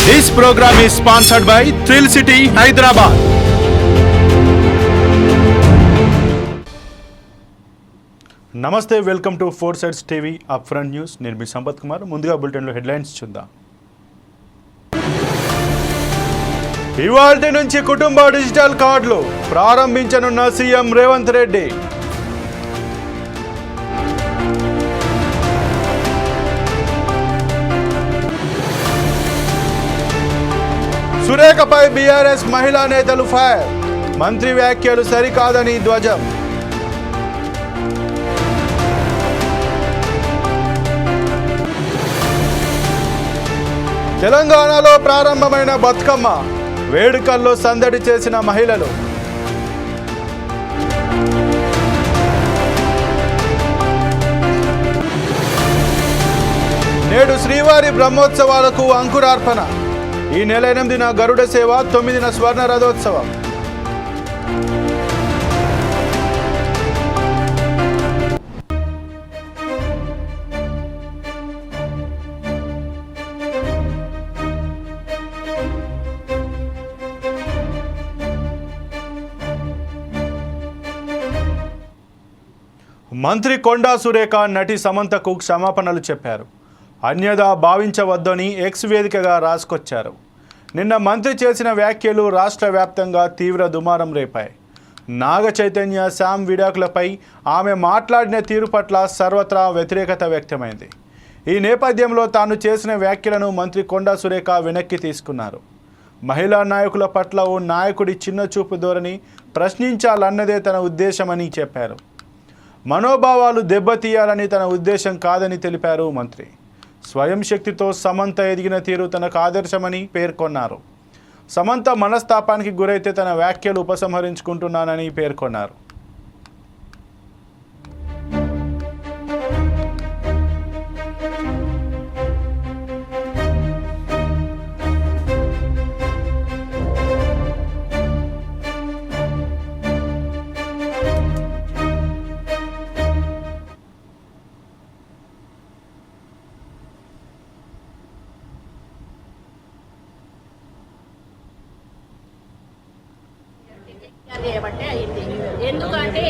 This program is sponsored by Thrill City, Hyderabad. నమస్తే, welcome to four sides TV up front news. నేను మీ సంపత్ కుమార్. ముందుగా బులెటిన్లో headlines చూద్దాం. ఇవాల్టి నుంచి కుటుంబ డిజిటల్ కార్డులు ప్రారంభించనున్న సీఎం రేవంత్ రెడ్డి. సురేఖపై బీఆర్ఎస్ మహిళా నేతలు ఫైర్. మంత్రి వ్యాఖ్యలు సరికాదని ధ్వజం. తెలంగాణలో ప్రారంభమైన బతుకమ్మ వేడుకల్లో సందడి చేసిన మహిళలు. నేడు శ్రీవారి బ్రహ్మోత్సవాలకు అంకురార్పణ. ఈ నెల 8న గరుడ సేవ, 9న స్వర్ణ రథోత్సవం. మంత్రి కొండా సురేఖ నటి సమంతకు క్షమాపణలు చెప్పారు. అన్యదా భావించవద్దని ఎక్స్ వేదికగా రాసుకొచ్చారు. నిన్న మంత్రి చేసిన వ్యాఖ్యలు రాష్ట్ర వ్యాప్తంగా తీవ్ర దుమారం రేపాయి. నాగ చైతన్య శామ్ విడాకులపై ఆమె మాట్లాడిన తీరు పట్ల సర్వత్రా వ్యతిరేకత వ్యక్తమైంది. ఈ నేపథ్యంలో తాను చేసిన వ్యాఖ్యలను మంత్రి కొండా సురేఖ వెనక్కి తీసుకున్నారు. మహిళా నాయకుల పట్ల ఓ నాయకుడి చిన్న చూపు ధోరణి ప్రశ్నించాలన్నదే తన ఉద్దేశమని చెప్పారు. మనోభావాలు దెబ్బతీయాలని తన ఉద్దేశం కాదని తెలిపారు మంత్రి. స్వయం శక్తితో సమంత ఎదిగిన తీరు తనకు ఆదర్శమని పేర్కొన్నారు. సమంత మనస్తాపానికి గురైతే తన వ్యాఖ్యలు ఉపసంహరించుకుంటున్నానని పేర్కొన్నారు. ఎందుకంటే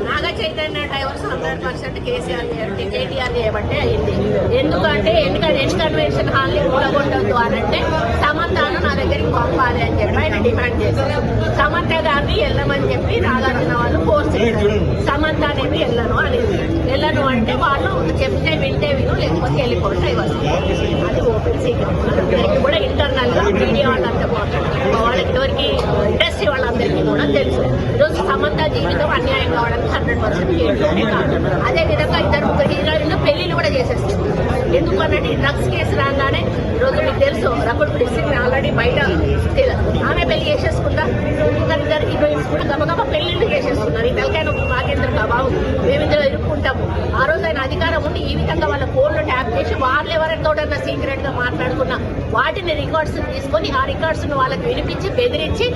నాగ చైతన్య డైవర్స్ 100% కేసీఆర్ కేటీఆర్ చేయబట్టే అయింది. ఎందుకంటే కన్వెన్షన్ హాల్ని కూడగొట్టద్దు అని అంటే సమంతను నా దగ్గరికి పంపాలి అని చెప్పి ఆయన డిమాండ్ చేశారు. సమంత గారిని వెళ్ళమని చెప్పి నాగార్జున వాళ్ళు ఫోర్స్ చేశారు. సమంత అనేది వెళ్ళను అంటే వాళ్ళు చెప్తే వింటే విను, లేకపోతే వెళ్ళిపోతే అది ఓపెన్ సీక్రెట్. కూడా ఇంటర్నల్ గా మీడియా వాళ్ళంతా వాళ్ళకి ఎవరికి ఇండస్ట్రీ వాళ్ళందరికీ కూడా తెలుసు. ఈరోజు సమంత జీవితం అన్యాయం కావడానికి 100% కాదు. అదే విధంగా ఇద్దరు హీరోయిన్లు పెళ్లిళ్ళు కూడా చేసేస్తారు. ఎందుకంటే ఈ డ్రగ్స్ కేసు రాగానే ఈరోజు మీకు తెలుసు రకుల్ ప్రీత్ సింగ్ ఆల్రెడీ బయట ఆమె పెళ్లి చేసేసుకుందా. ఇద్దరు హీరోయిన్స్ కూడా గబగబా పెళ్లిళ్ళు చేసేస్తున్నారు. ఈ తెలకైనా మాకేంద్ర బాబు మేమిద్దరు ఎదుర్కొంటాము. ఆ రోజు ఆయన అధికారం ఉండి ఈ విధంగా వాళ్ళ ఫోన్లు ట్యాప్ చేసి వాళ్ళు ఎవరితోటన్నా సీక్రెట్ గా మాట్లాడుకున్న వాటిని రికార్డ్స్ తీసుకొని ఆ రికార్డ్స్ వాళ్ళకి వినిపించి బెదిరించి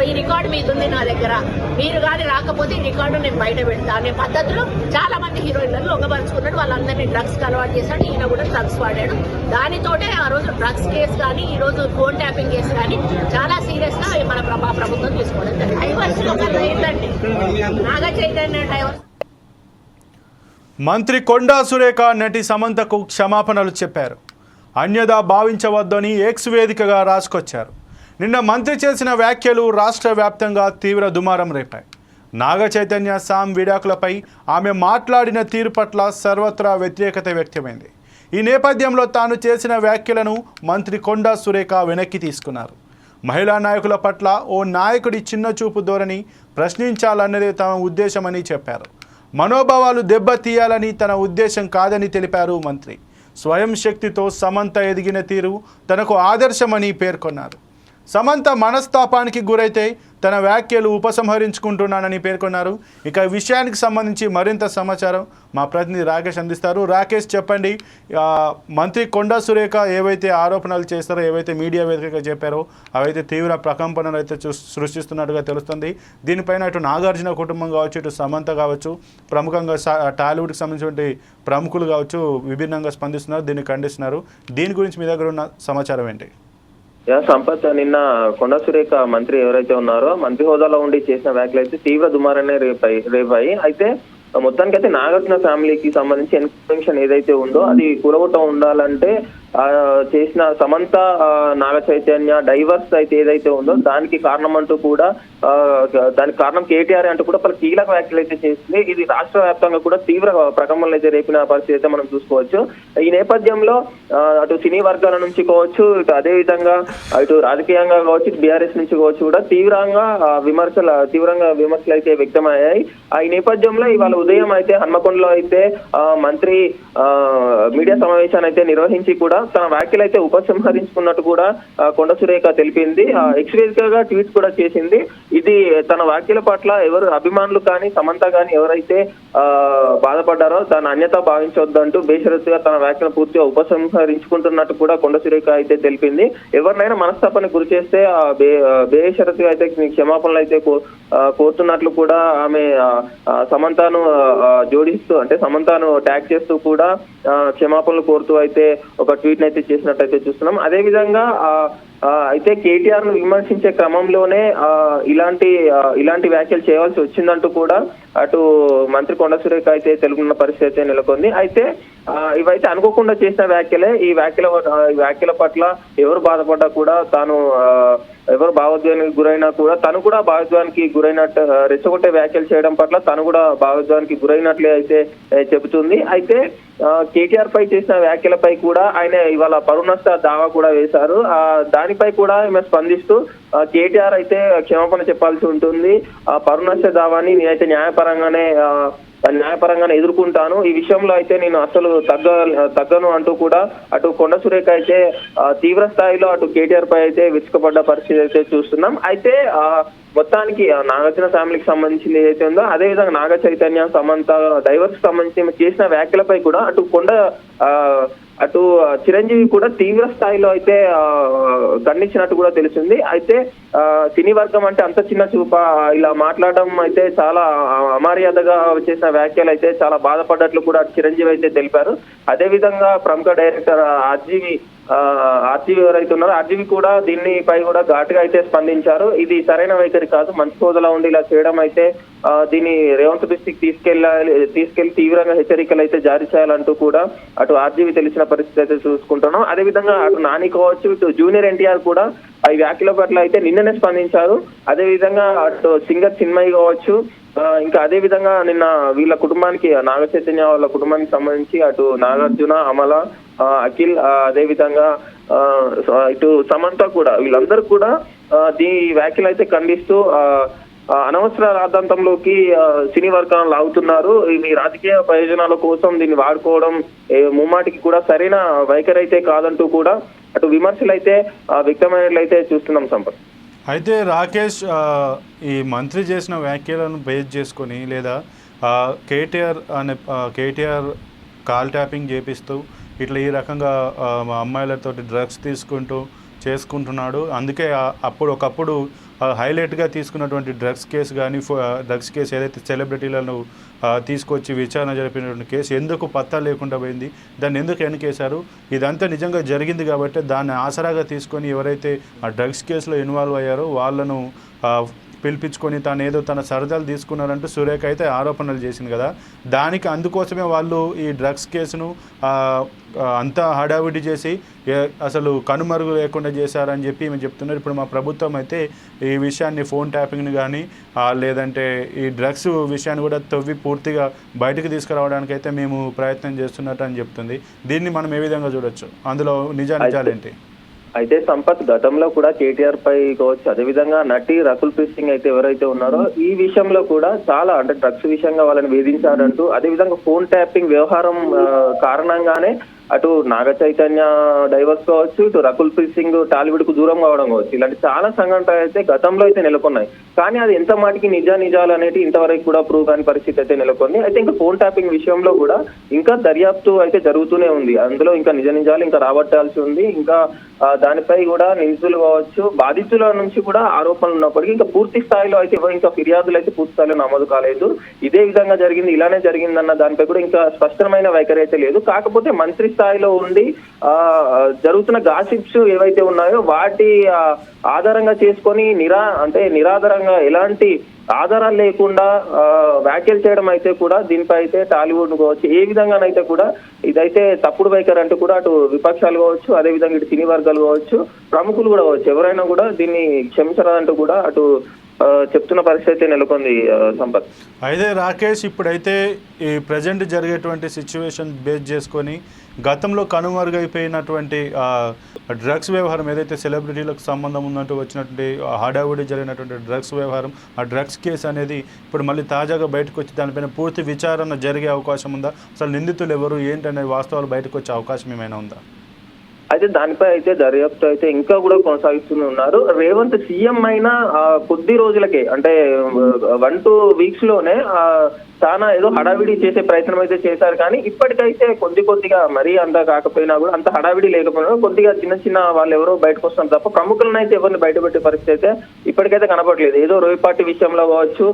ఈ రికార్డు మీద ఉంది నా దగ్గర, మీరు కానీ రాకపోతే ఈ రికార్డు నేను బయట పెడతా అనే పద్ధతిలో చాలా మంది హీరోయిన్లను లొంగపరుచుకున్నాడు. వాళ్ళందరినీ డ్రగ్స్ కి అలవాటు చేశాడు. ఈయన కూడా డ్రగ్స్ వాడాడు. దానితోటే ఆ రోజు డ్రగ్స్ కేసు కానీ ఈ రోజు ఫోన్ ట్యాపింగ్ కేసు కానీ చాలా సీరియస్ గా మన ప్రభుత్వం తీసుకోవడం జరిగింది. డైవర్స్ లో ఏంటంటే నాగ చైతన్య డైవర్స్. మంత్రి కొండా సురేఖ నటి సమంతకు క్షమాపణలు చెప్పారు. అన్యదా భావించవద్దని ఎక్స్ వేదికగా రాసుకొచ్చారు. నిన్న మంత్రి చేసిన వ్యాఖ్యలు రాష్ట్ర వ్యాప్తంగా తీవ్ర దుమారం రేపాయి. నాగ చైతన్య శామ్ విడాకులపై ఆమె మాట్లాడిన తీరు పట్ల సర్వత్రా వ్యతిరేకత వ్యక్తమైంది. ఈ నేపథ్యంలో తాను చేసిన వ్యాఖ్యలను మంత్రి కొండా సురేఖ వెనక్కి తీసుకున్నారు. మహిళా నాయకుల పట్ల ఓ నాయకుడి చిన్న చూపు ధోరణి ప్రశ్నించాలన్నదే తమ ఉద్దేశమని చెప్పారు. మనోభావాలు దెబ్బతీయాలని తన ఉద్దేశం కాదని తెలిపారు మంత్రి. స్వయం శక్తితో సమంత ఎదిగిన తీరు తనకు ఆదర్శమని పేర్కొన్నారు. సమంత మనస్తాపానికి గురైతే తన వ్యాఖ్యలు ఉపసంహరించుకుంటున్నానని పేర్కొన్నారు. ఇక ఈ విషయానికి సంబంధించి మరింత సమాచారం మా ప్రతినిధి రాకేష్ అందిస్తారు. రాకేష్, చెప్పండి, మంత్రి కొండా సురేఖ ఏవైతే ఆరోపణలు చేస్తారో, ఏవైతే మీడియా వేదికగా చెప్పారో అవైతే తీవ్ర ప్రకంపనలు అయితే సృష్టిస్తున్నట్టుగా తెలుస్తుంది. దీనిపైన ఇటు నాగార్జున కుటుంబం కావచ్చు, ఇటు సమంత కావచ్చు, ప్రముఖంగా టాలీవుడ్కి సంబంధించిన ప్రముఖులు కావచ్చు విభిన్నంగా స్పందిస్తున్నారు, దీన్ని ఖండిస్తున్నారు. దీని గురించి మీ దగ్గర ఉన్న సమాచారం ఏంటి? సంపత్, నిన్న కొండా సురేఖ మంత్రి ఎవరైతే ఉన్నారో మంత్రి హోదాలో ఉండి చేసిన వ్యాఖ్యలు అయితే తీవ్ర దుమారాన్ని రేపాయి. అయితే మొత్తానికి అయితే నాగార్జున ఫ్యామిలీకి సంబంధించి ఇన్ఫర్మేషన్ ఏదైతే ఉందో అది కూరగొట్ట ఉండాలంటే చేసిన సమంత నాగ చైతన్య డైవర్స్ అయితే ఏదైతే ఉందో దానికి కారణం అంటూ కూడా దానికి కారణం కేటీఆర్ అంటూ కూడా పలు కీలక వ్యాఖ్యలు అయితే చేసింది. ఇది రాష్ట్ర వ్యాప్తంగా కూడా తీవ్ర ప్రకంపనలు అయితే రేపిన పరిస్థితి అయితే మనం చూసుకోవచ్చు. ఈ నేపథ్యంలో అటు సినీ వర్గాల నుంచి కావచ్చు, ఇటు అదే విధంగా ఇటు రాజకీయంగా కావచ్చు, బీఆర్ఎస్ నుంచి కావచ్చు కూడా తీవ్రంగా విమర్శలు అయితే వ్యక్తమయ్యాయి. ఈ నేపథ్యంలో ఇవాళ ఉదయం అయితే హన్మకొండలో అయితే మంత్రి మీడియా సమావేశాన్ని అయితే నిర్వహించి కూడా తన వ్యాఖ్యలు అయితే ఉపసంహరించుకున్నట్టు కూడా కొండా సురేఖ తెలిపింది. ఎక్స్ వేదికగా ట్వీట్ కూడా చేసింది. ఇది తన వ్యాఖ్యల పట్ల ఎవరు అభిమానులు కానీ సమంత కానీ ఎవరైతే బాధపడ్డారో దాన్ని అన్యత భావించొద్దంటూ బేషరతుగా తన వ్యాఖ్యలు పూర్తిగా ఉపసంహరించుకుంటున్నట్టు కూడా కొండా సురేఖ అయితే తెలిపింది. ఎవరినైనా మనస్తాపానికి గురి చేస్తే బేషరతుగా అయితే క్షమాపణలు అయితే కోరుతున్నట్లు కూడా ఆమె సమంతను జోడిస్తూ, అంటే సమంతను ట్యాగ్ చేస్తూ కూడా క్షమాపణలు కోరుతూ అయితే ఒక ట్వీట్ అయితే చేసినట్టయితే చూస్తున్నాం. అదే విధంగా అయితే కేటీఆర్ ను విమర్శించే క్రమంలోనే ఇలాంటి వ్యాఖ్యలు చేయవలసి వచ్చిందంటూ కూడా అటు మంత్రి కొండా సురేఖ అయితే తెలుగున్న పరిస్థితి అయితే నెలకొంది. అయితే ఇవైతే అనుకోకుండా చేసిన వ్యాఖ్యలే. ఈ వ్యాఖ్యల పట్ల ఎవరు బాధపడ్డా కూడా తాను ఎవరు భావోద్వేగానికి గురైనా కూడా తను కూడా భావోద్వేగానికి గురైనట్టు రెచ్చగొట్టే వ్యాఖ్యలు చేయడం పట్ల తను కూడా భావోద్వేగానికి గురైనట్లే అయితే చెబుతుంది. అయితే కేటీఆర్ పై చేసిన వ్యాఖ్యలపై కూడా ఆయన ఇవాళ పరువు నష్ట దావా కూడా వేశారు. దానిపై కూడా ఈమె స్పందిస్తూ కేటీఆర్ అయితే క్షమాపణ చెప్పాల్సి ఉంటుంది, పరువు నష్ట దావాని నేనైతే న్యాయపరంగానే ఎదుర్కొంటాను, ఈ విషయంలో అయితే నేను అసలు తగ్గను అంటూ కూడా అటు కొండా సురేఖ అయితే తీవ్ర స్థాయిలో అటు కేటీఆర్ పై అయితే విరుచుకుపడ్డ పరిస్థితి అయితే చూస్తున్నాం. అయితే మొత్తానికి నాగార్జున ఫ్యామిలీకి సంబంధించింది ఏదైతే ఉందో అదే విధంగా నాగ చైతన్య సమంత డైవర్స్ సంబంధించి చేసిన వ్యాఖ్యలపై కూడా అటు చిరంజీవి కూడా తీవ్ర స్థాయిలో అయితే ఖండించినట్టు కూడా తెలిసింది. అయితే సినీ వర్గం అంటే అంత చిన్న చూప ఇలా మాట్లాడడం అయితే చాలా అమర్యాదగా చేసిన వ్యాఖ్యలు అయితే చాలా బాధపడ్డట్లు కూడా చిరంజీవి అయితే తెలిపారు. అదే విధంగా ప్రముఖ డైరెక్టర్ ఆర్జీవి ఎవరైతే ఉన్నారో ఆర్జీవి కూడా దీనిపై కూడా ఘాటుగా అయితే స్పందించారు. ఇది సరైన వైఖరి కాదు, మంచి హోదాలో ఉండి ఇలా చేయడం అయితే దీన్ని రేవంత్ దృష్టికి తీసుకెళ్లి తీవ్రంగా హెచ్చరికలు అయితే జారీ చేయాలంటూ కూడా అటు ఆర్జీవి తెలిసిన పరిస్థితి అయితే చూసుకుంటున్నాం. అదే విధంగా అటు నాని కావచ్చు, ఇటు జూనియర్ ఎన్టీఆర్ కూడా ఈ వ్యాఖ్యల పట్ల అయితే నిన్ననే స్పందించారు. అదే విధంగా అటు సింగర్ చిన్మయి కావచ్చు, ఇంకా అదే విధంగా నిన్న వీళ్ళ కుటుంబానికి నాగ చైతన్య వాళ్ళ కుటుంబానికి సంబంధించి అటు నాగార్జున, అమల, అఖిల్, అదే విధంగా ఇటు సమంత కూడా వీళ్ళందరూ కూడా దీని వ్యాఖ్యలు అయితే ఖండిస్తూ అనవసర రాద్ధాంతంలోకి సినీ వర్గాలను లాగుతున్నారు, మీ రాజకీయ ప్రయోజనాల కోసం దీన్ని వాడుకోవడం ముమ్మాటికి కూడా సరైన వైఖరి అయితే కాదంటూ కూడా అటు విమర్శలు అయితే వ్యక్తమైనట్లయితే చూస్తున్నాం సంపత్. అయితే రాకేష్, ఈ మంత్రి చేసిన వ్యాఖ్యలను బేస్ చేసుకొని లేదా కేటీఆర్ కాల్ ట్యాపింగ్ చేపిస్తూ ఇట్లా ఈ రకంగా అమ్మాయిలతో డ్రగ్స్ చేసుకుంటున్నాడు, అందుకే ఒకప్పుడు హైలైట్గా తీసుకున్నటువంటి డ్రగ్స్ కేసు ఏదైతే సెలబ్రిటీలను తీసుకొచ్చి విచారణ జరిపినటువంటి కేసు ఎందుకు పత్తా లేకుండా పోయింది, దాన్ని ఎందుకు వెనకేశారు, ఇదంతా నిజంగా జరిగింది కాబట్టి దాన్ని ఆసరాగా తీసుకొని ఎవరైతే ఆ డ్రగ్స్ కేసులో ఇన్వాల్వ్ అయ్యారో వాళ్ళను పిలిపించుకొని తన సరదాలు తీసుకున్నారంటూ సురేఖ అయితే ఆరోపణలు చేసింది కదా, అందుకోసమే వాళ్ళు ఈ డ్రగ్స్ కేసును అంతా హడావిడి చేసి అసలు కనుమరుగు లేకుండా చేశారని చెప్పి మేము చెప్తున్నారు. ఇప్పుడు మా ప్రభుత్వం అయితే ఈ విషయాన్ని ఫోన్ ట్యాపింగ్ని కానీ లేదంటే ఈ డ్రగ్స్ విషయాన్ని కూడా తవ్వి పూర్తిగా బయటకు తీసుకురావడానికి అయితే మేము ప్రయత్నం చేస్తున్నట్టు అని చెప్తుంది. దీన్ని మనం ఏ విధంగా చూడొచ్చు, అందులో నిజాలేంటి? అయితే సంపత్, గతంలో కూడా కేటీఆర్ పై కావచ్చు, అదేవిధంగా నటి రకుల్ ప్రీత్ సింగ్ అయితే ఎవరైతే ఉన్నారో ఈ విషయంలో కూడా చాలా అంటే డ్రగ్స్ విషయంగా వాళ్ళని వేధించారంటూ, అదేవిధంగా ఫోన్ ట్యాపింగ్ వ్యవహారం కారణంగానే అటు నాగ చైతన్య డైవర్స్ కావచ్చు, ఇటు రకుల్ ప్రీత్ సింగ్ టాలీవుడ్ కు దూరం కావడం కావచ్చు, ఇలాంటి చాలా సంఘటనలు అయితే గతంలో అయితే నెలకొన్నాయి. కానీ అది ఎంత మాటికి నిజాలు అనేటి ఇంతవరకు కూడా ప్రూవ్ కాని పరిస్థితి అయితే నెలకొంది. అయితే ఇంకా ఫోన్ ట్యాపింగ్ విషయంలో కూడా ఇంకా దర్యాప్తు అయితే జరుగుతూనే ఉంది. అందులో ఇంకా నిజాలు ఇంకా రాబట్టాల్సి ఉంది. ఇంకా దానిపై కూడా నిందితులు కావచ్చు, బాధితుల నుంచి కూడా ఆరోపణలు ఉన్నప్పటికీ ఇంకా పూర్తి స్థాయిలో అయితే ఇంకా ఫిర్యాదులు అయితే పూర్తి స్థాయిలో నమోదు కాలేదు. ఇదే విధంగా జరిగింది, ఇలానే జరిగిందన్న దానిపై కూడా ఇంకా స్పష్టమైన వైఖరి అయితే లేదు. కాకపోతే మంత్రి స్థాయిలో ఉండి జరుగుతున్న గాసిప్స్ ఏవైతే ఉన్నాయో వాటి ఆధారంగా చేసుకొని నిరాధారంగా ఎలాంటి ఆధారాలు లేకుండా వ్యాఖ్యలు చేయడం అయితే కూడా దీనిపై అయితే టాలీవుడ్ కావచ్చు ఏ విధంగానైతే కూడా ఇదైతే తప్పుడు వైఖరి అంటూ కూడా అటు విపక్షాలు కావచ్చు, అదే విధంగా ఇటు సినీ వర్గాలు కావచ్చు, ప్రముఖులు కూడా కావచ్చు, ఎవరైనా కూడా దీన్ని క్షమించరాదంటూ కూడా అటు చెప్తున్న పరిస్థితి నెలకొంది. సంపత్ అయితే రాకేష్, ఇప్పుడైతే ఈ ప్రజెంట్ జరిగేటువంటి సిచ్యువేషన్ బేస్ చేసుకొని గతంలో కనుమరుగైపోయినటువంటి డ్రగ్స్ వ్యవహారం ఏదైతే సెలబ్రిటీలకు సంబంధం ఉన్నట్టు వచ్చినటువంటి హడావుడి జరిగినటువంటి డ్రగ్స్ వ్యవహారం, ఆ డ్రగ్స్ కేసు అనేది ఇప్పుడు మళ్ళీ తాజాగా బయటకు వచ్చి దానిపైన పూర్తి విచారణ జరిగే అవకాశం ఉందా? అసలు నిందితులు ఎవరు ఏంటనే వాస్తవాలు బయటకు వచ్చే అవకాశం ఏమైనా ఉందా? అయితే దానిపై అయితే దర్యాప్తు అయితే ఇంకా కూడా కొనసాగిస్తూనే ఉన్నారు. రేవంత్ సీఎం అయిన కొద్ది రోజులకే అంటే 1-2 వీక్స్ లోనే చాలా ఏదో హడావిడి చేసే ప్రయత్నం అయితే చేశారు. కానీ ఇప్పటికైతే కొద్దిగా మరీ అంత కాకపోయినా కూడా అంత హడావిడి లేకపోయినా కొద్దిగా చిన్న వాళ్ళు ఎవరో బయటకు వస్తున్నారు తప్ప ప్రముఖులను అయితే ఎవరిని బయటపెట్టే పరిస్థితి అయితే ఇప్పటికైతే కనపడలేదు. ఏదో రోహిపాటి విషయంలో కావచ్చు,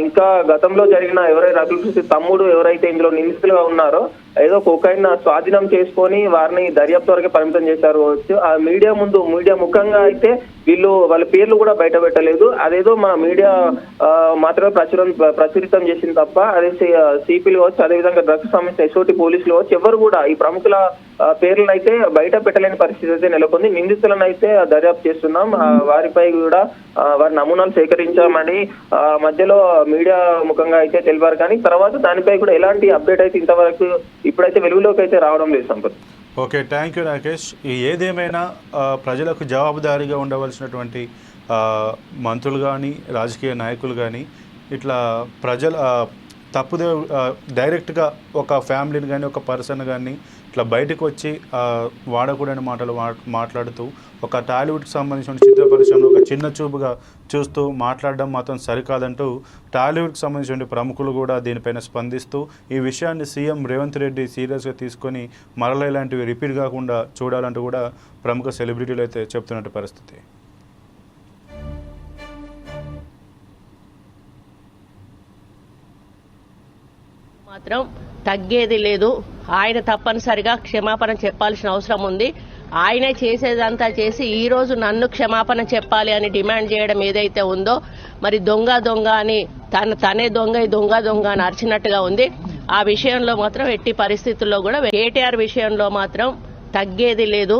ఇంకా గతంలో జరిగిన ఎవరైతే రకుల్ ప్రీత్ తమ్ముడు ఎవరైతే ఇందులో నిందితులుగా ఉన్నారో ఏదో కోకైన్ స్వాధీనం చేసుకొని వారిని దర్యాప్తు వరకే పరిమితం చేశారు కావచ్చు. ఆ మీడియా ముఖంగా అయితే వాళ్ళ పేర్లు కూడా బయట పెట్టలేదు. అదేదో మన మీడియా మాత్రమే ప్రచురితం చేసింది తప్ప అదే సిపిలు కావచ్చు, అదేవిధంగా డ్రగ్స్ సంబంధించిన ఎస్ఓటి పోలీసులు కావచ్చు, ఎవరు కూడా ఈ ప్రముఖుల పేర్లను అయితే బయట పెట్టలేని పరిస్థితి అయితే నెలకొంది. నిందితులను అయితే దర్యాప్తు చేస్తున్నాం, వారిపై కూడా వారి నమూనాలు సేకరించామని మధ్యలో మీడియా ముఖంగా అయితే తెలిపారు. కానీ తర్వాత దానిపై కూడా ఎలాంటి అప్డేట్ అయితే ఇంతవరకు ఇప్పుడైతే వెలుగులోకి అయితే రావడం లేదు. Sampath okay, thank you Rakesh. ఏదేమైనా ప్రజలకు జవాబుదారీగా ఉండవలసినటువంటి మంత్రులు కానీ రాజకీయ నాయకులు కానీ ఇట్లా తప్పుదే డైరెక్ట్గా ఒక ఫ్యామిలీని కానీ ఒక పర్సన్ కానీ ఇట్లా బయటకు వచ్చి వాడకూడని మాటలు మాట్లాడుతూ ఒక టాలీవుడ్కి సంబంధించిన చిత్ర పరిశ్రమలో ఒక చిన్న చూపుగా చూస్తూ మాట్లాడడం మాత్రం సరికాదంటూ టాలీవుడ్కి సంబంధించిన ప్రముఖులు కూడా దీనిపైన స్పందిస్తూ ఈ విషయాన్ని సీఎం రేవంత్ రెడ్డి సీరియస్గా తీసుకొని మరలా ఇలాంటివి రిపీట్ కాకుండా చూడాలంటూ కూడా ప్రముఖ సెలబ్రిటీలు అయితే చెప్తున్నట్టు పరిస్థితి. మాత్రం తగ్గేది లేదు. ఆయన తప్పనిసరిగా క్షమాపణ చెప్పాల్సిన అవసరం ఉంది. ఆయనే చేసేదంతా చేసి ఈ రోజు నన్ను క్షమాపణ చెప్పాలి అని డిమాండ్ చేయడం ఏదైతే ఉందో, మరి దొంగ అని తనే దొంగ అని అరిచినట్టుగా ఉంది. ఆ విషయంలో మాత్రం ఎట్టి పరిస్థితుల్లో కూడా కేటీఆర్ విషయంలో మాత్రం తగ్గేది లేదు.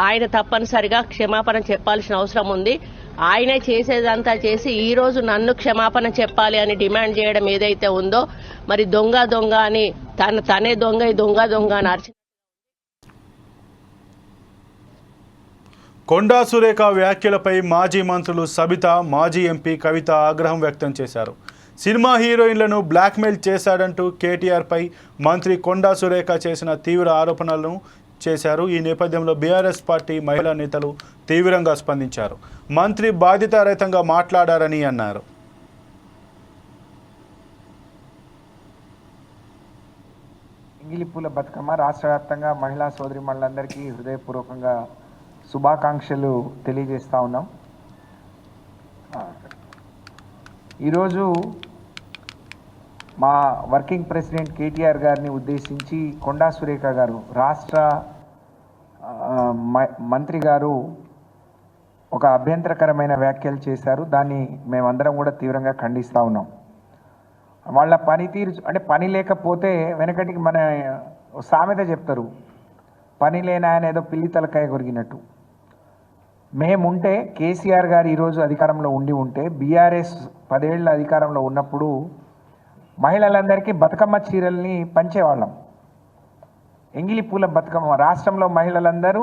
ఆయన తప్పనిసరిగా క్షమాపణ చెప్పాల్సిన అవసరం ఉంది. ఆయనే చేసేదంతా చేసి ఈ రోజు నన్ను క్షమాపణ చెప్పాలి అని డిమాండ్ చేయడం ఏదైతే ఉందో, మరి దొంగ అని తనే దొంగ అని అరిచి. కొండా సురేఖ వ్యాఖ్యలపై మాజీ మంత్రులు సబితా, మాజీ ఎంపీ కవిత ఆగ్రహం వ్యక్తం చేశారు. సినిమా హీరోయిన్లను బ్లాక్మెయిల్ చేశాడంటూ కేటీఆర్పై మంత్రి కొండా సురేఖ చేసిన తీవ్ర ఆరోపణలను చేశారు. ఈ నేపథ్యంలో బీఆర్ఎస్ పార్టీ మహిళా నేతలు తీవ్రంగా స్పందించారు. మంత్రి బాధ్యతారహితంగా మాట్లాడారని అన్నారు. ఎంగిలిపూల బతుకమ్మ రాష్ట్ర వ్యాప్తంగా మహిళా సోదరిమణులందరికీ హృదయపూర్వకంగా శుభాకాంక్షలు తెలియజేస్తా ఉన్నాం. ఈరోజు మా వర్కింగ్ ప్రెసిడెంట్ కేటీఆర్ గారిని ఉద్దేశించి కొండా సురేఖ గారు రాష్ట్ర మంత్రి గారు ఒక అభ్యంతరకరమైన వ్యాఖ్యలు చేశారు. దాన్ని మేమందరం కూడా తీవ్రంగా ఖండిస్తూ ఉన్నాం. వాళ్ళ పనితీరు అంటే పని లేకపోతే వెనకటికి మన సామెత చెప్తారు, పని లేని ఆయన ఏదో పిల్లి తలకాయ కొరిగినట్టు. మేముంటే కేసీఆర్ గారు ఈరోజు అధికారంలో ఉంటే బీఆర్ఎస్ 10 ఏళ్ళ అధికారంలో ఉన్నప్పుడు మహిళలందరికీ బతుకమ్మ చీరల్ని పంచేవాళ్ళం. ఎంగిలి పూల బతుకమ్మ రాష్ట్రంలో మహిళలందరూ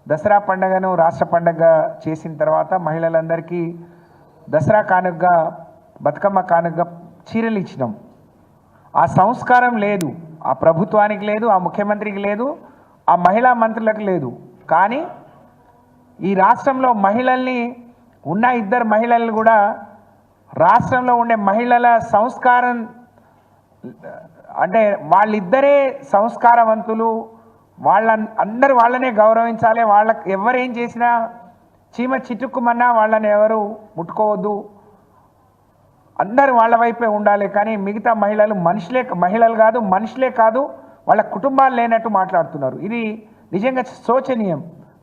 దసరా పండుగను రాష్ట్ర పండుగ చేసిన తర్వాత మహిళలందరికీ దసరా కానుకగా బతుకమ్మ కానుకగా చీరలు ఇచ్చినాం. ఆ సంస్కారం లేదు, ఆ ప్రభుత్వానికి లేదు, ఆ ముఖ్యమంత్రికి లేదు, ఆ మహిళా మంత్రులకు లేదు. కానీ ఈ రాష్ట్రంలో మహిళల్ని ఉన్న 2 మహిళలు కూడా రాష్ట్రంలో ఉండే మహిళల సంస్కారం అంటే వాళ్ళిద్దరే సంస్కారవంతులు, అందరూ వాళ్ళనే గౌరవించాలి. వాళ్ళకి ఎవరేం చేసినా చీమ చిటుక్కుమన్నా వాళ్ళని ఎవరు ముట్టుకోవద్దు, అందరూ వాళ్ళ వైపే ఉండాలి. కానీ మిగతా మహిళలు కాదు, మనుషులే కాదు, వాళ్ళ కుటుంబాలు లేనట్టు మాట్లాడుతున్నారు. ఇది నిజంగా శోచనీయం.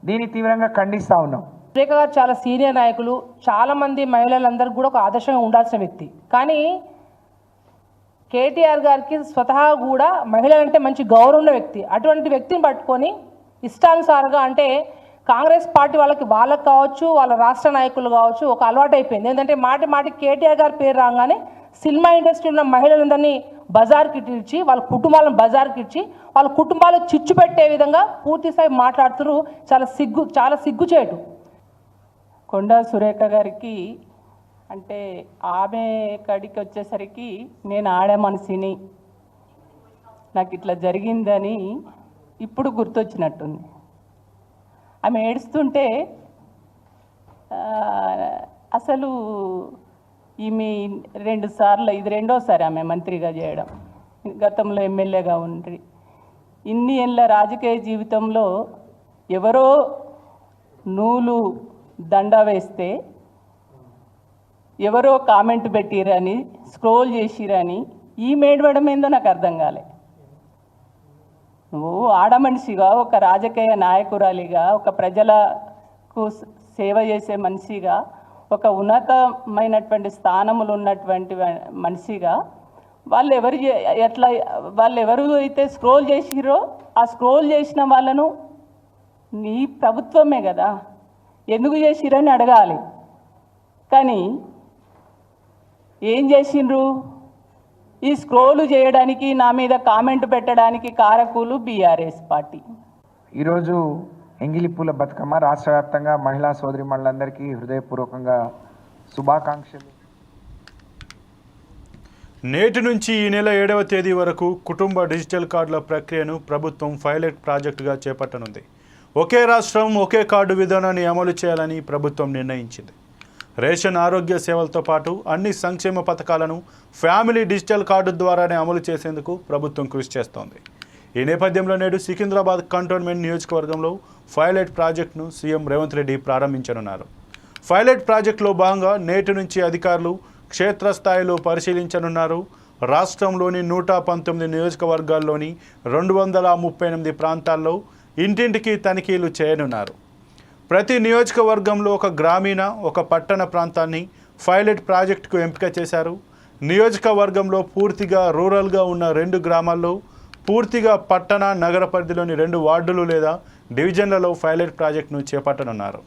దీన్ని తీవ్రంగా ఖండిస్తూ ఉన్నాం. సురేఖ గారు చాలా సీనియర్ నాయకులు, చాలామంది మహిళలందరికీ కూడా ఒక ఆదర్శంగా ఉండాల్సిన వ్యక్తి. కానీ కేటీఆర్ గారికి స్వతహా కూడా మహిళలంటే మంచి గౌరవం ఉన్న వ్యక్తి. అటువంటి వ్యక్తిని పట్టుకొని ఇష్టానుసారంగా అంటే కాంగ్రెస్ పార్టీ వాళ్ళకి కావచ్చు, వాళ్ళ రాష్ట్ర నాయకులు కావచ్చు, ఒక అలవాటు అయిపోయింది. ఏంటంటే మాటి కేటీఆర్ గారి పేరు రాగానే సినిమా ఇండస్ట్రీలో ఉన్న మహిళలందరినీ బజార్కి ఇచ్చి, వాళ్ళ కుటుంబాలను బజార్కి ఇచ్చి, వాళ్ళ కుటుంబాలు చిచ్చు పెట్టే విధంగా పూర్తిస్థాయి మాట్లాడుతున్నారు. చాలా సిగ్గుచేటు. కొండా సురేఖ గారికి అంటే ఆమె కడికి వచ్చేసరికి నేను ఆడే మనిషిని, నాకు ఇట్లా జరిగిందని ఇప్పుడు గుర్తొచ్చినట్టుంది. ఆమె ఏడుస్తుంటే అసలు ఈమె 2 సార్లు, ఇది 2వసారి ఆమె మంత్రిగా చేయడం, గతంలో ఎమ్మెల్యేగా ఉండి ఇన్ని ఏళ్ళ రాజకీయ జీవితంలో ఎవరో నూలు దండ వేస్తే ఎవరో కామెంట్ పెట్టిరని, స్క్రోల్ చేసిరని ఈమె ఏడవడం ఏందో నాకు అర్థం కాలే. నువ్వు ఆడమనిషిగా, ఒక రాజకీయ నాయకురాలిగా, ఒక ప్రజలకు సేవ చేసే మనిషిగా, ఒక ఉన్నతమైనటువంటి స్థానములు ఉన్నటువంటి మనిషిగా వాళ్ళు ఎవరు అయితే స్క్రోల్ చేసిరో ఆ స్క్రోల్ చేసిన వాళ్ళను నీ ప్రభుత్వమే కదా ఎందుకు చేసిరని అడగాలి. కానీ ఏం చేసిండ్రు? ఈ స్క్రోల్ చేయడానికి, నా మీద కామెంట్ పెట్టడానికి కారకులు బీఆర్ఎస్ పార్టీ. ఈరోజు ఎంగిలిపూల బతుకమ్మ రాష్ట్ర వ్యాప్తంగా మహిళా సోదరిమణులందరికీ హృదయపూర్వకంగా శుభాకాంక్షలు. నేటి నుంచి ఈ నెల 7వ తేదీ వరకు కుటుంబ డిజిటల్ కార్డుల ప్రక్రియను ప్రభుత్వం పైలట్ ప్రాజెక్టుగా చేపట్టనుంది. ఒకే రాష్ట్రం ఒకే కార్డు విధానాన్ని అమలు చేయాలని ప్రభుత్వం నిర్ణయించింది. రేషన్, ఆరోగ్య సేవలతో పాటు అన్ని సంక్షేమ పథకాలను ఫ్యామిలీ డిజిటల్ కార్డు ద్వారానే అమలు చేసేందుకు ప్రభుత్వం కృషి చేస్తోంది. ఈ నేపథ్యంలో నేడు సికింద్రాబాద్ కంటోన్మెంట్ నియోజకవర్గంలో పైలట్ ప్రాజెక్టును సీఎం రేవంత్ రెడ్డి ప్రారంభించనున్నారు. పైలట్ ప్రాజెక్టులో భాగంగా నేటి నుంచి అధికారులు క్షేత్రస్థాయిలో పరిశీలించనున్నారు. రాష్ట్రంలోని 119 నియోజకవర్గాల్లోని 238 ప్రాంతాల్లో ఇంటింటికి తనిఖీలు చేయనున్నారు. ప్రతి నియోజకవర్గంలో ఒక గ్రామీణ, ఒక పట్టణ ప్రాంతాన్ని పైలట్ ప్రాజెక్టుకు ఎంపిక చేశారు. నియోజకవర్గంలో పూర్తిగా రూరల్గా ఉన్న 2 గ్రామాల్లో, పూర్తిగా పట్టణ, నగర పరిధిలోని 2 వార్డులు లేదా డివిజన్లలో పైలట్ ప్రాజెక్టును చేపట్టనున్నారు.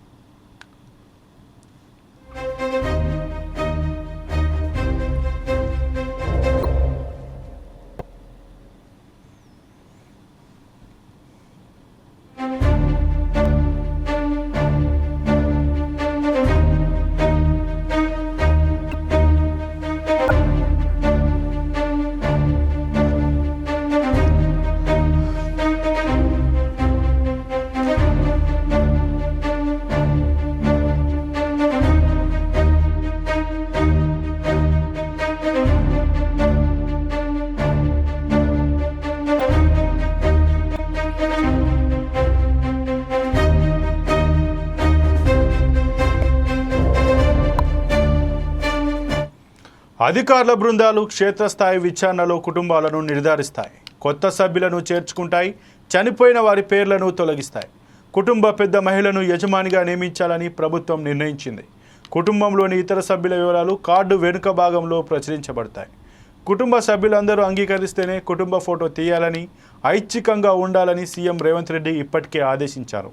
అధికారుల బృందాలు క్షేత్రస్థాయి విచారణలో కుటుంబాలను నిర్ధారిస్తాయి. కొత్త సభ్యులను చేర్చుకుంటాయి. చనిపోయిన వారి పేర్లను తొలగిస్తాయి. కుటుంబ పెద్ద మహిళను యజమానిగా నియమించాలని ప్రభుత్వం నిర్ణయించింది. కుటుంబంలోని ఇతర సభ్యుల వివరాలు కార్డు వెనుక భాగంలో ప్రచురించబడతాయి. కుటుంబ సభ్యులందరూ అంగీకరిస్తేనే కుటుంబ ఫోటో తీయాలని, ఐచ్ఛికంగా ఉండాలని సీఎం రేవంత్ రెడ్డి ఇప్పటికే ఆదేశించారు.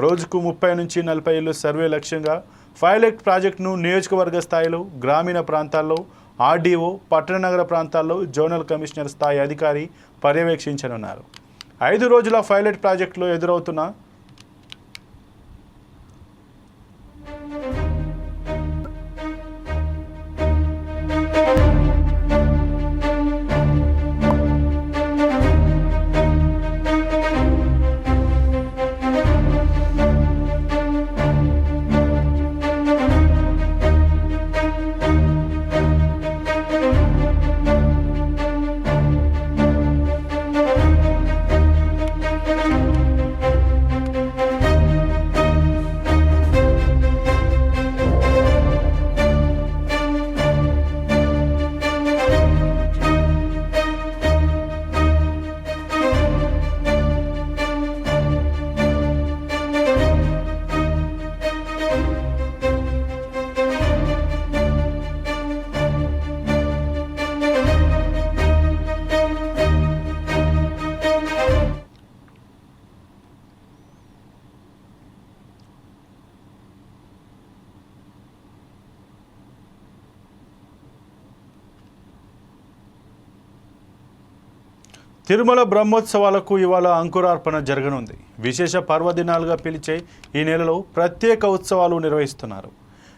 రోజుకు 30 నుంచి 40 ఇళ్లు సర్వే లక్ష్యంగా పైలట్ ప్రాజెక్టును నియోజకవర్గ స్థాయిలో, గ్రామీణ ప్రాంతాల్లో ఆర్డీఓ, పట్టణ నగర ప్రాంతాల్లో జోనల్ కమిషనర్ స్థాయి అధికారి పర్యవేక్షించనున్నారు. 5 రోజుల పైలట్ ప్రాజెక్టులో ఎదురవుతున్న తిరుమల బ్రహ్మోత్సవాలకు ఇవాళ అంకురార్పణ జరగనుంది. విశేష పర్వదినాలుగా పిలిచే ఈ నెలలో ప్రత్యేక ఉత్సవాలు నిర్వహిస్తున్నారు.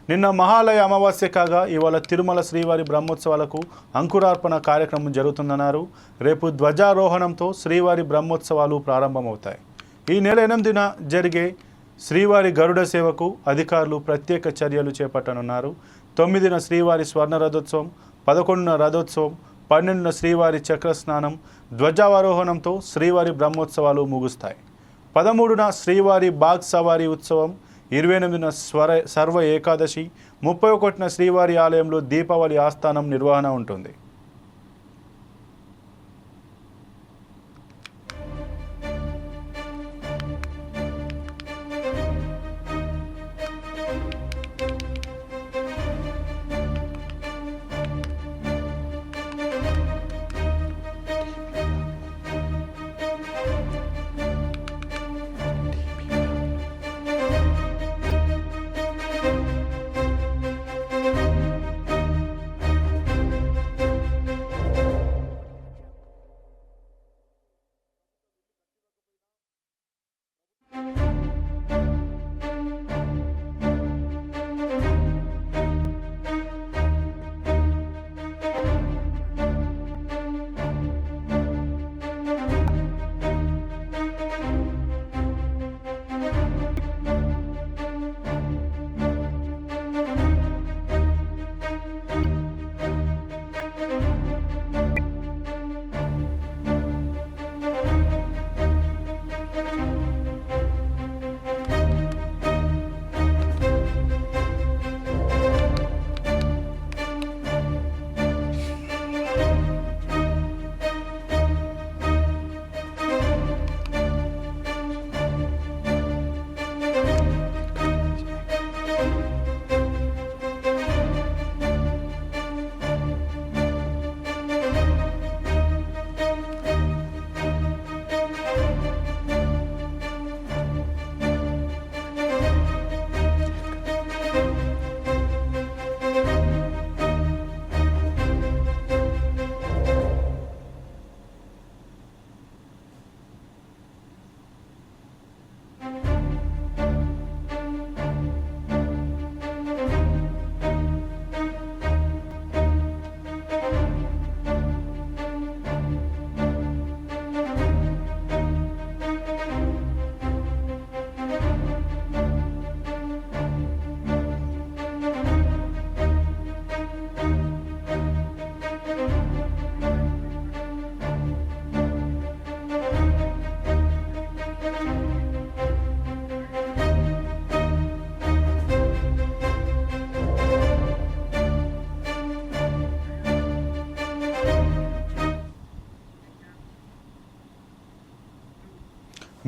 నిన్న మహాలయ అమావాస్య కాగా ఇవాళ తిరుమల శ్రీవారి బ్రహ్మోత్సవాలకు అంకురార్పణ కార్యక్రమం జరుగుతుందన్నారు. రేపు ధ్వజారోహణంతో శ్రీవారి బ్రహ్మోత్సవాలు ప్రారంభమవుతాయి. ఈ నెల 8న జరిగే శ్రీవారి గరుడ సేవకు అధికారులు ప్రత్యేక చర్యలు చేపట్టనున్నారు. 9న శ్రీవారి స్వర్ణ రథోత్సవం, 11న రథోత్సవం, 12న శ్రీవారి చక్రస్నానం, ధ్వజావరోహణంతో శ్రీవారి బ్రహ్మోత్సవాలు ముగుస్తాయి. 13న శ్రీవారి బాగ్ సవారీ ఉత్సవం, 28న సర్వ ఏకాదశి, 31న శ్రీవారి ఆలయంలో దీపావళి ఆస్థానం నిర్వహణ ఉంటుంది.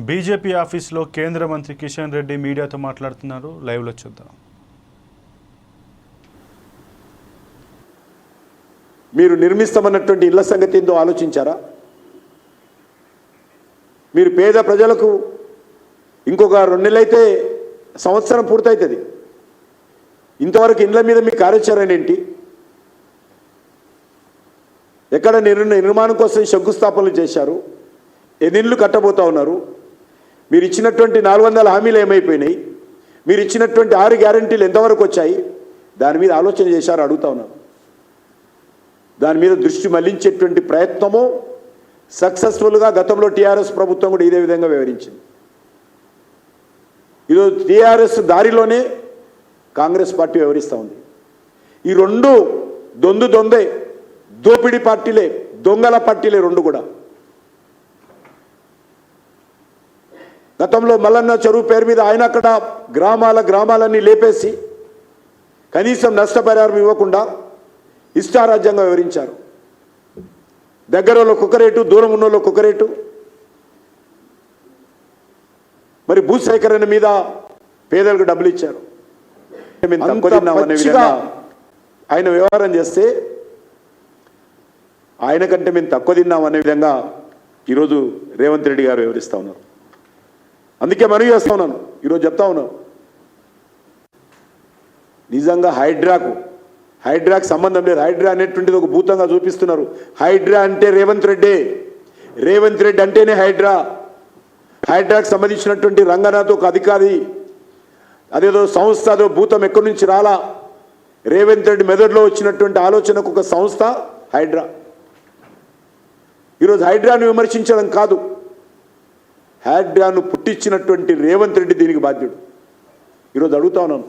బీజేపీ ఆఫీస్లో కేంద్ర మంత్రి కిషన్ రెడ్డి మీడియాతో మాట్లాడుతున్నారు. లైవ్లో చూద్దాం. మీరు నిర్మిస్తామన్నటువంటి ఇళ్ల సంగతి ఏందో ఆలోచించారా? మీరు పేద ప్రజలకు ఇంకొక 2 నెలలైతే సంవత్సరం పూర్తవుతుంది. ఇంతవరకు ఇండ్ల మీద మీ కార్యాచరణ ఏంటి? ఎక్కడ నిర్మాణం కోసం శంకుస్థాపనలు చేశారు? ఎన్ని ఇళ్ళు కట్టబోతా ఉన్నారు? మీరు ఇచ్చినటువంటి 400 హామీలు ఏమైపోయినాయి? మీరు ఇచ్చినటువంటి 6 గ్యారంటీలు ఎంతవరకు వచ్చాయి? దాని మీద ఆలోచన చేశారు అడుగుతా ఉన్నాను. దాని మీద దృష్టి మళ్లించేటువంటి ప్రయత్నము సక్సెస్ఫుల్గా గతంలో టీఆర్ఎస్ ప్రభుత్వం కూడా ఇదే విధంగా వ్యవహరించింది. ఈరోజు టీఆర్ఎస్ దారిలోనే కాంగ్రెస్ పార్టీ వ్యవహరిస్తూ ఉంది. ఈ 2 దొందే దోపిడీ పార్టీలే, దొంగల పార్టీలే 2 కూడా. గతంలో మల్లన్న చెరువు పేరు మీద ఆయన అక్కడ గ్రామాలన్నీ లేపేసి కనీసం నష్టపరిహారం ఇవ్వకుండా ఇష్టారాజ్యంగా వివరించారు. దగ్గరలో ఒక రేటు, దూరం ఉన్నోళ్ళు ఒక రేటు. మరి భూసేకరణ మీద పేదలకు డబ్బులు ఇచ్చారు. ఆయన వ్యవహారం చేస్తే ఆయన కంటే మేము తక్కువ తిన్నాం అనే విధంగా ఈరోజు రేవంత్ రెడ్డి గారు వివరిస్తూ ఉన్నారు. అందుకే మనవి చేస్తా ఉన్నాను, ఈరోజు చెప్తా ఉన్నాను, నిజంగా హైడ్రాకు సంబంధం లేదు. హైడ్రా అనేటువంటిది ఒక భూతంగా చూపిస్తున్నారు. హైడ్రా అంటే రేవంత్ రెడ్డి. రేవంత్ రెడ్డి అంటేనే హైడ్రాకు సంబంధించినటువంటి రంగనాథ్ ఒక అధికారి, అదేదో సంస్థ, అదో భూతం ఎక్కడి నుంచి రాలా, రేవంత్ రెడ్డి మెదడులో వచ్చినటువంటి ఆలోచనకు ఒక సంస్థ హైడ్రా. ఈరోజు హైడ్రాను విమర్శించడం కాదు, హైడ్రాను పుట్టించినటువంటి రేవంత్ రెడ్డి దీనికి బాధ్యుడు. ఈరోజు అడుగుతా ఉన్నాను,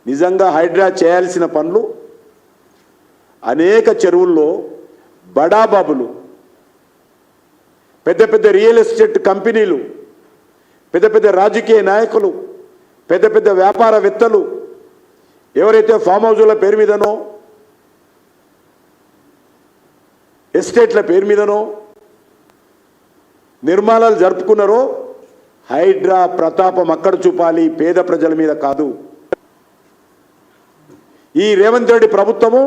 నిజంగా హైడ్రా చేయాల్సిన పనులు అనేక చెరువుల్లో బడాబాబులు, పెద్ద పెద్ద రియల్ ఎస్టేట్ కంపెనీలు, పెద్ద పెద్ద రాజకీయ నాయకులు, పెద్ద పెద్ద వ్యాపారవేత్తలు ఎవరైతే ఫామ్ హౌజుల పేరు మీదనో ఎస్టేట్ల పేరు మీదనో నిర్మాణాలు జరుపుకున్నారో హైడ్రా ప్రతాపం అక్కడ చూపాలి, పేద ప్రజల మీద కాదు. ఈ రేవంత్ రెడ్డి ప్రభుత్వము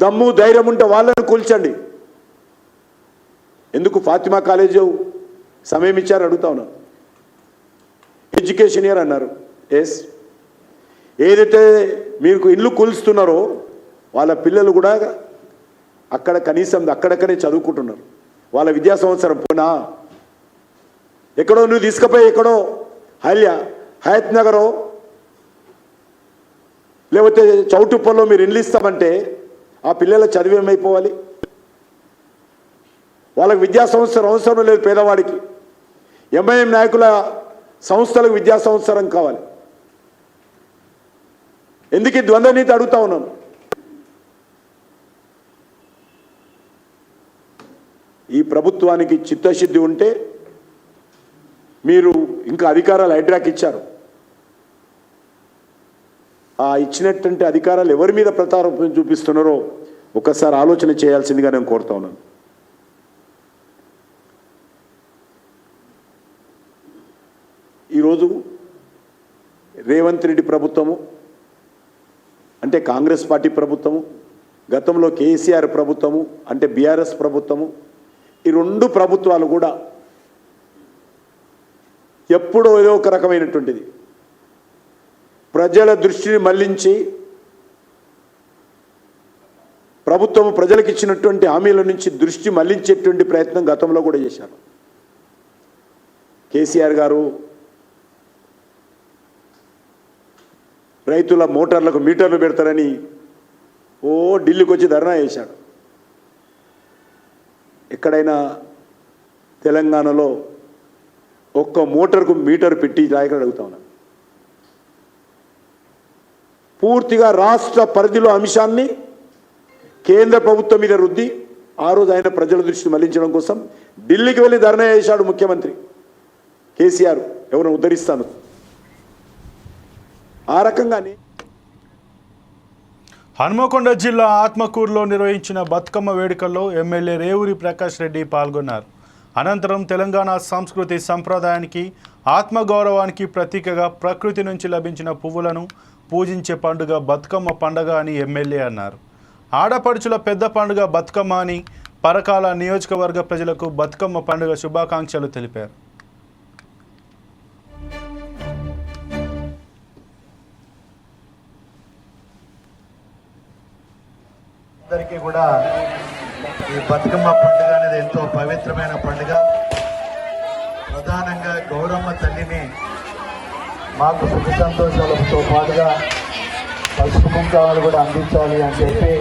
దమ్ము ధైర్యం ఉంటే వాళ్ళని కూల్చండి. ఎందుకు ఫాతిమా కాలేజీ సమయం ఇచ్చారు అడుగుతా ఉన్నాను. ఎడ్యుకేషన్ ఇయర్ అన్నారు. ఎస్, ఏదైతే మీకు ఇల్లు కూల్స్తున్నారో వాళ్ళ పిల్లలు కూడా అక్కడ కనీసం అక్కడక్కడే చదువుకుంటున్నారు. వాళ్ళ విద్యా సంవత్సరం పోనా ఎక్కడో నువ్వు తీసుకుపోయి ఎక్కడో హయత్ నగరో లేకపోతే చౌటుప్పల్లో మీరు ఇల్లు ఇస్తామంటే ఆ పిల్లల చదువు ఏమైపోవాలి? వాళ్ళకి విద్యా సంవత్సరం అవసరం లేదు పేదవాడికి. ఎంఐఎం నాయకుల సంస్థలకు విద్యా సంవత్సరం కావాలి. ఎందుకు ఈ ద్వంద్వ నీతి అడుగుతా ఉన్నాను. ఈ ప్రభుత్వానికి చిత్తశుద్ధి ఉంటే మీరు ఇంకా అధికారాలు హైడ్రాకి ఇచ్చారు. ఆ ఇచ్చినటువంటి అధికారాలు ఎవరి మీద ప్రతాపం చూపిస్తున్నారో ఒకసారి ఆలోచన చేయాల్సిందిగా నేను కోరుతా ఉన్నాను. ఈరోజు రేవంత్ రెడ్డి ప్రభుత్వము అంటే కాంగ్రెస్ పార్టీ ప్రభుత్వము, గతంలో కేసీఆర్ ప్రభుత్వము అంటే బీఆర్ఎస్ ప్రభుత్వము, ఈ రెండు ప్రభుత్వాలు కూడా ఎప్పుడో ఏదో ఒక రకమైనటువంటిది ప్రజల దృష్టిని మళ్లించి ప్రభుత్వం ప్రజలకు ఇచ్చినటువంటి హామీల నుంచి దృష్టి మళ్లించేటువంటి ప్రయత్నం గతంలో కూడా చేశారు. కేసీఆర్ గారు రైతుల మోటార్లకు మీటర్లు పెడతారని ఢిల్లీకి వచ్చి ధర్నా చేశాడు. ఎక్కడైనా తెలంగాణలో ఒక్క మోటార్కు మీటర్ పెట్టి రాయక అడుగుతా ఉన్నాను. పూర్తిగా రాష్ట్ర పరిధిలో అంశాన్ని కేంద్ర ప్రభుత్వం మీద రుద్ది ఆ రోజు ఆయన ప్రజల దృష్టి మళ్లించడం కోసం ఢిల్లీకి వెళ్ళి ధర్నా చేశాడు ముఖ్యమంత్రి కేసీఆర్, ఎవరిని ఉద్ధరిస్తాను. ఆ రకంగానే హన్మకొండ జిల్లా ఆత్మకూరులో నిర్వహించిన బతుకమ్మ వేడుకల్లో ఎమ్మెల్యే రేవూరి ప్రకాష్ రెడ్డి పాల్గొన్నారు. అనంతరం తెలంగాణ సంస్కృతి సంప్రదాయానికి ఆత్మగౌరవానికి ప్రతీకగా ప్రకృతి నుంచి లభించిన పువ్వులను పూజించే పండుగ బతుకమ్మ పండుగ అని ఎమ్మెల్యే అన్నారు. ఆడపడుచుల పెద్ద పండుగ బతుకమ్మ అని పరకాల నియోజకవర్గ ప్రజలకు బతుకమ్మ పండుగ శుభాకాంక్షలు తెలిపారు. అందరికీ కూడా ఈ బతుకమ్మ పండుగ అనేది ఎంతో పవిత్రమైన పండుగ. ప్రధానంగా గౌరమ్మ తల్లిని మాకు సుఖ సంతోషాలతో పాటుగా పసుపు కుంకాలు కూడా అందించాలి అని చెప్పి,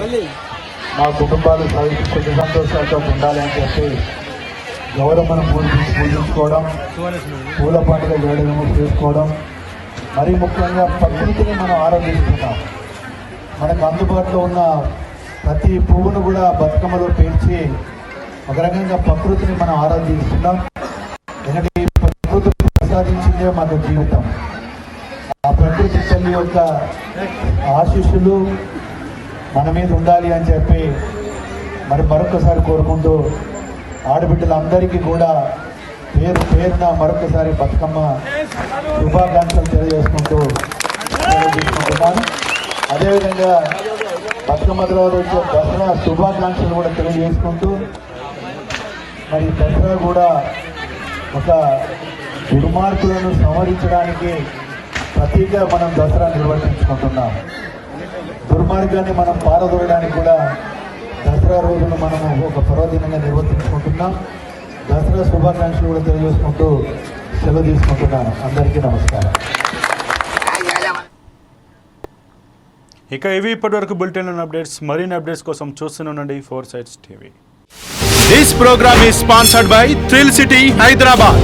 మా కుటుంబాలు సుఖ సంతోషాలతో ఉండాలి అని చెప్పి గౌరమ్మను పూజించుకోవడం, పూల పండుగ వేడుకను చేసుకోవడం, మరీ ముఖ్యంగా ప్రకృతిని మనం ఆరాధిస్తున్నాం. మనకు అందుబాటులో ఉన్న ప్రతి పువ్వును కూడా బతుకమ్మలో పేర్చి ఒక రకంగా ప్రకృతిని మనం ఆరాధిస్తున్నాం. ఎందుకంటే ఈ ప్రకృతి ప్రసాదించిందే మన జీవితం. ఆ ప్రకృతి తల్లి యొక్క ఆశీస్సులు మన మీద ఉండాలి అని చెప్పి మరి మరొకసారి కోరుకుంటూ ఆడబిడ్డలందరికీ కూడా పేరు పేరున మరొకసారి బతుకమ్మ శుభాకాంక్షలు తెలియజేసుకుంటున్నాను. అదేవిధంగా బతుకమ్మ తర్వాత వచ్చే దసరా శుభాకాంక్షలు కూడా తెలియజేసుకుంటూ, మరి దసరా కూడా ఒక దుర్మార్గులను సంహరించడానికి ప్రతీగా మనం దసరా నిర్వర్తించుకుంటున్నాం. దుర్మార్గాన్ని మనం పారదోయడానికి కూడా దసరా రోజును మనము ఒక పర్వదినంగా నిర్వర్తించుకుంటున్నాం. దసరా శుభాకాంక్షలు కూడా తెలియజేసుకుంటూ సెలవు తీసుకుంటున్నాను. అందరికీ నమస్కారం. ఇక ఇవి ఇప్పటివరకు బులెటిన్ అప్డేట్స్. మరిన్ని అప్డేట్స్ కోసం చూస్తూనే ఉండండి 4 Sides TV. This program is sponsored by Thrill City, Hyderabad.